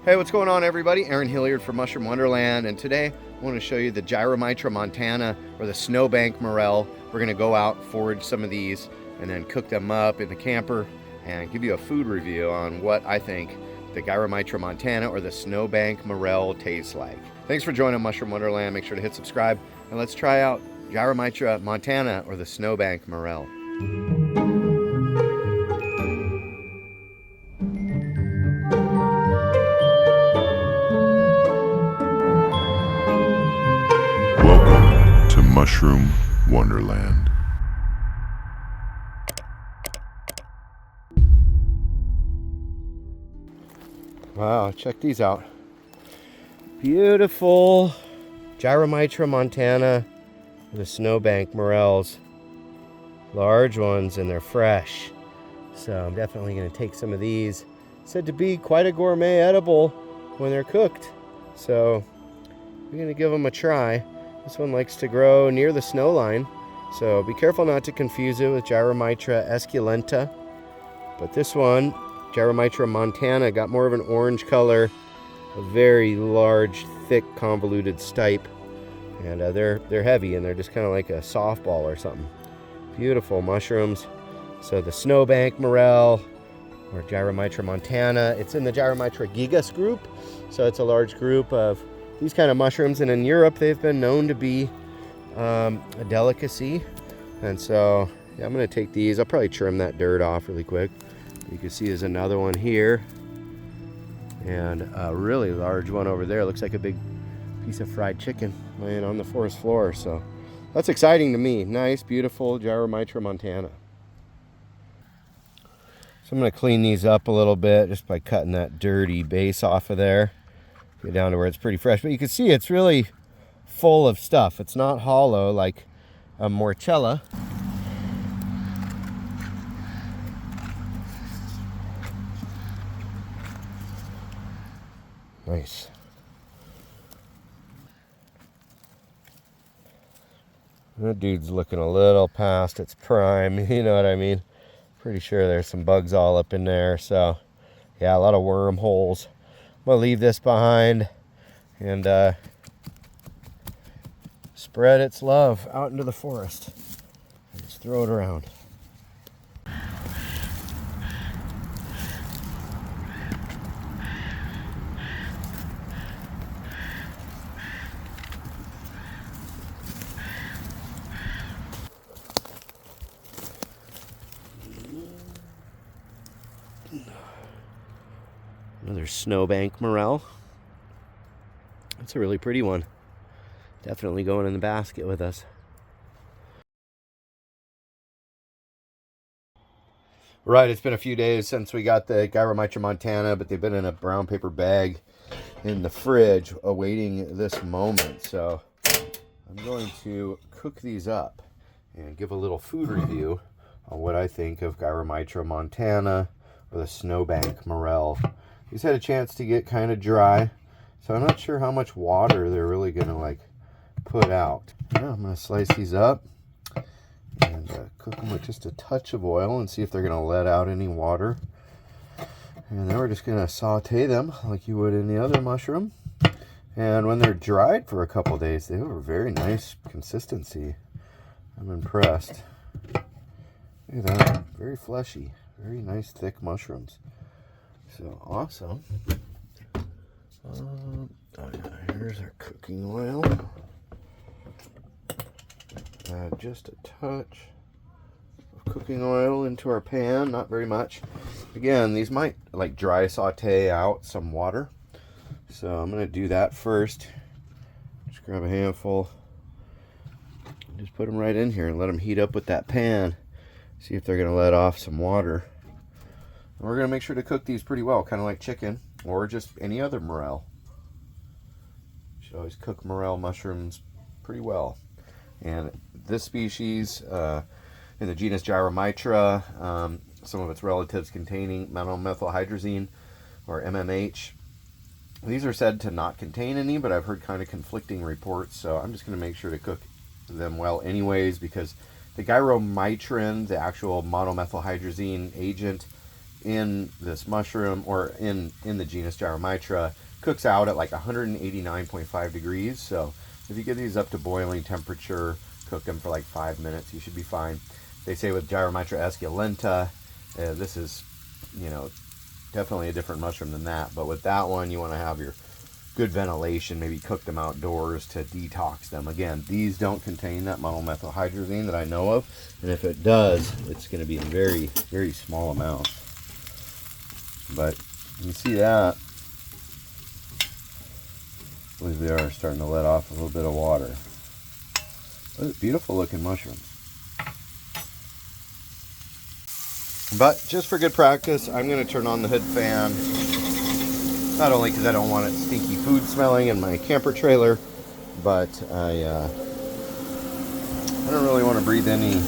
Hey, what's going on, everybody? Aaron Hilliard from Mushroom Wonderland, and today I want to show you the Gyromitra montana or the Snowbank Morel. We're going to go out, forage some of these, and then cook them up in the camper and give you a food review on what I think the Gyromitra montana or the Snowbank Morel tastes like. Thanks for joining Mushroom Wonderland. Make sure to hit subscribe, and let's try out Gyromitra montana or the Snowbank Morel. Welcome to Mushroom Wonderland. Wow, check these out. Beautiful Gyromitra montana, the Snowbank Morels. Large ones, and they're fresh. So I'm definitely going to take some of these. Said to be quite a gourmet edible when they're cooked. So we're going to give them a try. This one likes to grow near the snow line, so be careful not to confuse it with Gyromitra esculenta. But this one, Gyromitra montana, got more of an orange color, a very large, thick, convoluted stipe, and they're heavy, and they're just kind of like a softball or something. Beautiful mushrooms. So the Snowbank Morel or Gyromitra montana, it's in the Gyromitra gigas group, so it's a large group of these kind of mushrooms, and in Europe they've been known to be a delicacy. And so yeah, I'm going to take these. I'll probably trim that dirt off really quick. You can see there's another one here, and a really large one over there. Looks like a big piece of fried chicken laying on the forest floor. So that's exciting to me. Nice, beautiful Gyromitra montana. So I'm going to clean these up a little bit just by cutting that dirty base off of there. Get down to where it's pretty fresh, but you can see it's really full of stuff. It's not hollow like a morchella. Nice. That dude's looking a little past its prime, you know what I mean? Pretty sure there's some bugs all up in there, so yeah, a lot of wormholes. I'm gonna leave this behind and spread its love out into the forest and just throw it around. Another Snowbank Morel. That's a really pretty one. Definitely going in the basket with us. Right, it's been a few days since we got the Gyromitra montana, but they've been in a brown paper bag in the fridge awaiting this moment. So I'm going to cook these up and give a little food review on what I think of Gyromitra montana or the Snowbank Morel. These had a chance to get kind of dry, so I'm not sure how much water they're really going to like put out. Yeah, I'm going to slice these up and cook them with just a touch of oil and see if they're going to let out any water. And then we're just going to saute them like you would any other mushroom. And when they're dried for a couple days, they have a very nice consistency. I'm impressed. Look at that, very fleshy, very nice thick mushrooms. So awesome. Here's our cooking oil. Add just a touch of cooking oil into our pan, not very much. Again, these might like dry saute out some water. So I'm going to do that first. Just grab a handful. Just put them right in here and let them heat up with that pan. See if they're going to let off some water. We're going to make sure to cook these pretty well, kind of like chicken or just any other morel. You should always cook morel mushrooms pretty well. And this species, in the genus Gyromitra, some of its relatives containing monomethylhydrazine or MMH. These are said to not contain any, but I've heard kind of conflicting reports, so I'm just going to make sure to cook them well anyways, because the gyromitrin, the actual monomethylhydrazine agent, in this mushroom, or in the genus Gyromitra, cooks out at like 189.5 degrees. So if you get these up to boiling temperature, cook them for like 5 minutes, you should be fine. They say with Gyromitra esculenta, this is, you know, definitely a different mushroom than that. But with that one, you want to have your good ventilation, maybe cook them outdoors to detox them. Again, these don't contain that monomethylhydrazine that I know of, and if it does, it's going to be in very, very small amounts. But you see that, I believe they are starting to let off a little bit of water. Those are beautiful looking mushrooms. But just for good practice, I'm going to turn on the hood fan. Not only because I don't want it stinky food smelling in my camper trailer, but I don't really want to breathe any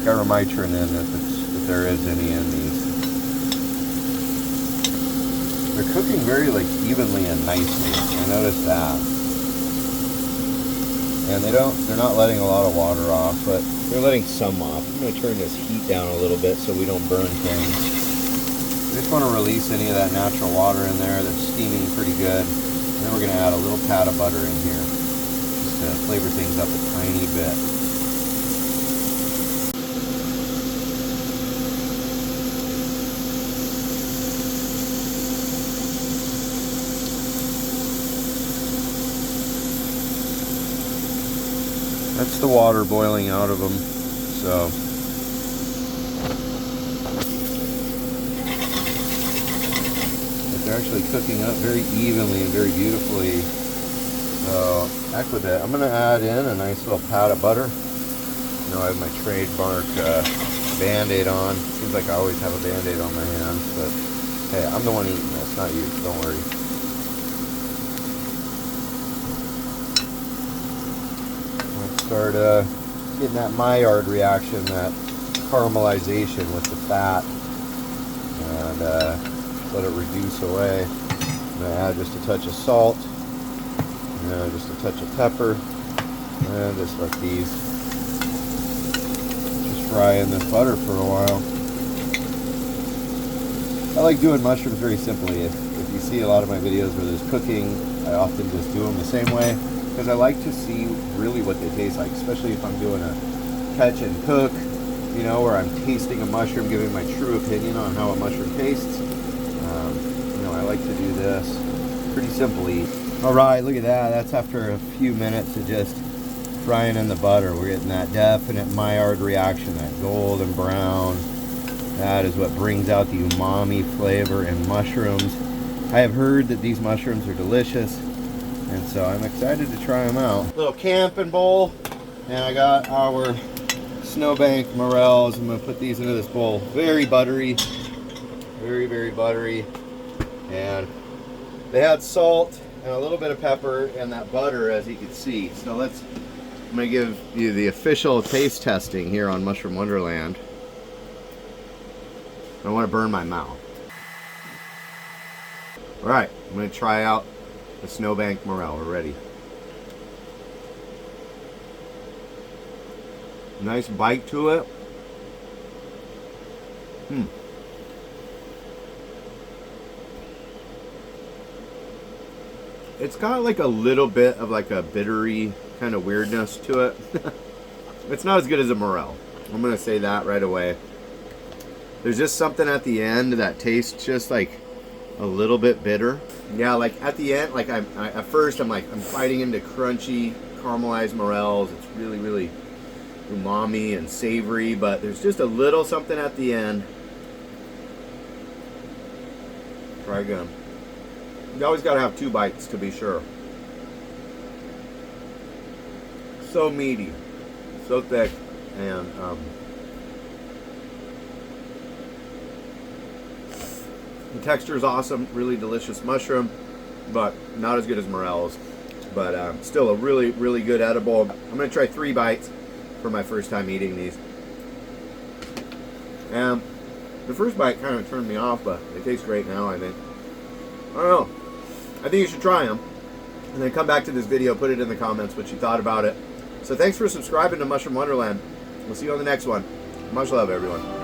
Gyromitra in if there is any in these. They're cooking very like evenly and nicely. I noticed that. And they're not letting a lot of water off, but they're letting some off. I'm going to turn this heat down a little bit so we don't burn things. I just want to release any of that natural water in there that's steaming pretty good. And then we're going to add a little pat of butter in here just to flavor things up a tiny bit. That's the water boiling out of them. So they're actually cooking up very evenly and very beautifully. So back with it, I'm going to add in a nice little pat of butter. You know, I have my trademark Band-Aid on. Seems like I always have a Band-Aid on my hands, but hey, I'm the one eating this, not you. Don't worry. Let's start getting that Maillard reaction, that caramelization with the fat, and let it reduce away. I'm going to add just a touch of salt, just a touch of pepper, and just let these just fry in this butter for a while. I like doing mushrooms very simply. If you see a lot of my videos where there's cooking, I often just do them the same way, because I like to see really what they taste like, especially if I'm doing a catch and cook, you know, where I'm tasting a mushroom, giving my true opinion on how a mushroom tastes. You know, I like to do this pretty simply. All right, look at that. That's after a few minutes of just frying in the butter. We're getting that definite Maillard reaction, that golden brown. That is what brings out the umami flavor in mushrooms. I have heard that these mushrooms are delicious, and so I'm excited to try them out. Little camping bowl, and I got our Snowbank Morels. I'm going to put these into this bowl. Very buttery, very, very buttery. And they had salt and a little bit of pepper and that butter, as you can see. So I'm going to give you the official taste testing here on Mushroom Wonderland. I don't want to burn my mouth. All right, I'm going to try out the Snowbank Morel. We're ready. Nice bite to it. It's got like a little bit of like a bittery kind of weirdness to it. It's not as good as a Morel. I'm going to say that right away. There's just something at the end that tastes just like a little bit bitter. Yeah, like at the end, like at first I'm biting into crunchy, caramelized Morels. It's really, really umami and savory, but there's just a little something at the end. Try again. You always got to have 2 bites to be sure. So meaty, so thick, and the texture is awesome. Really delicious mushroom, but not as good as Morels. But still a really, really good edible. I'm going to try 3 bites for my first time eating these. And the first bite kind of turned me off, but they taste great now, I think. I don't know. I think you should try them. And then come back to this video, put it in the comments what you thought about it. So thanks for subscribing to Mushroom Wonderland. We'll see you on the next one. Much love, everyone.